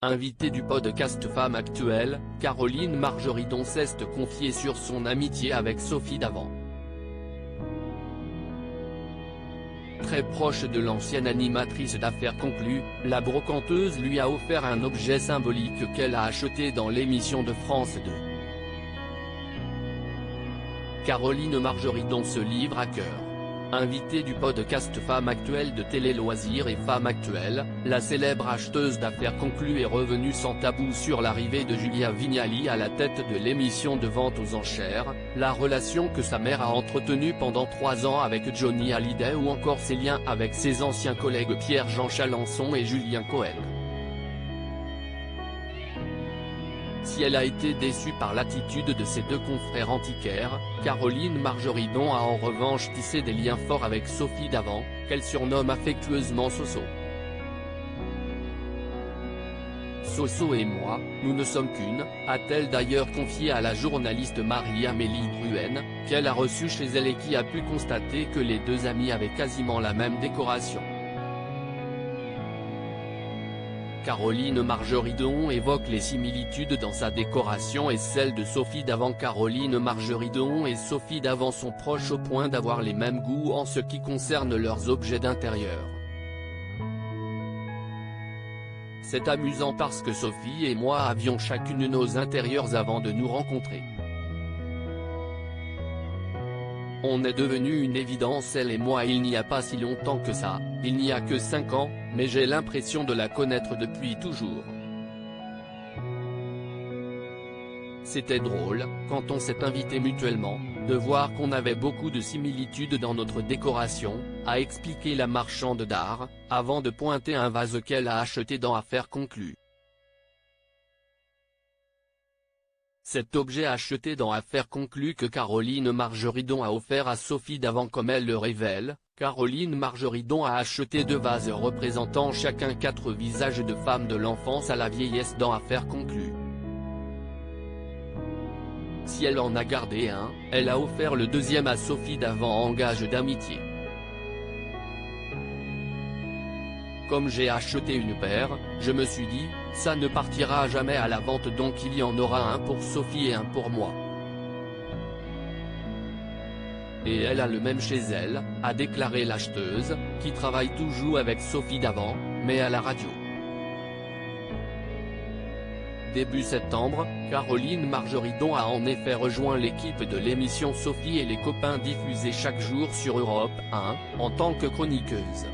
Invitée du podcast Femme Actuelle, Caroline Margeridon s'est confiée sur son amitié avec Sophie Davant. Très proche de l'ancienne animatrice d'Affaires conclues, la brocanteuse lui a offert un objet symbolique qu'elle a acheté dans l'émission de France 2. Caroline Margeridon se livre à cœur. Invitée du podcast Femme Actuelle de Télé Loisirs et Femme Actuelle, la célèbre acheteuse d'affaires conclues est revenue sans tabou sur l'arrivée de Julia Vignali à la tête de l'émission de vente aux enchères, la relation que sa mère a entretenue pendant 3 ans avec Johnny Hallyday ou encore ses liens avec ses anciens collègues Pierre-Jean Chalençon et Julien Cohen. Si elle a été déçue par l'attitude de ses deux confrères antiquaires, Caroline Margeridon a en revanche tissé des liens forts avec Sophie Davant, qu'elle surnomme affectueusement Soso. Soso et moi, nous ne sommes qu'une, a-t-elle d'ailleurs confié à la journaliste Marie-Amélie Bruen, qu'elle a reçue chez elle et qui a pu constater que les deux amies avaient quasiment la même décoration. Caroline Margeridon évoque les similitudes dans sa décoration et celle de Sophie Davant. Caroline Margeridon et Sophie Davant sont proches au point d'avoir les mêmes goûts en ce qui concerne leurs objets d'intérieur. C'est amusant parce que Sophie et moi avions chacune nos intérieurs avant de nous rencontrer. On est devenu une évidence elle et moi il n'y a pas si longtemps que ça, il n'y a que 5 ans, mais j'ai l'impression de la connaître depuis toujours. C'était drôle, quand on s'est invités mutuellement, de voir qu'on avait beaucoup de similitudes dans notre décoration, a expliqué la marchande d'art, avant de pointer un vase qu'elle a acheté dans Affaires conclues. Cet objet acheté dans Affaires conclues que Caroline Margeridon a offert à Sophie Davant comme elle le révèle, Caroline Margeridon a acheté 2 vases représentant chacun 4 visages de femmes de l'enfance à la vieillesse dans Affaires conclues. Si elle en a gardé un, elle a offert le deuxième à Sophie Davant en gage d'amitié. Comme j'ai acheté une paire, je me suis dit, ça ne partira jamais à la vente donc il y en aura un pour Sophie et un pour moi. Et elle a le même chez elle, a déclaré l'acheteuse, qui travaille toujours avec Sophie Davant, mais à la radio. Début septembre, Caroline Margeridon a en effet rejoint l'équipe de l'émission Sophie et les copains diffusée chaque jour sur Europe 1, en tant que chroniqueuse.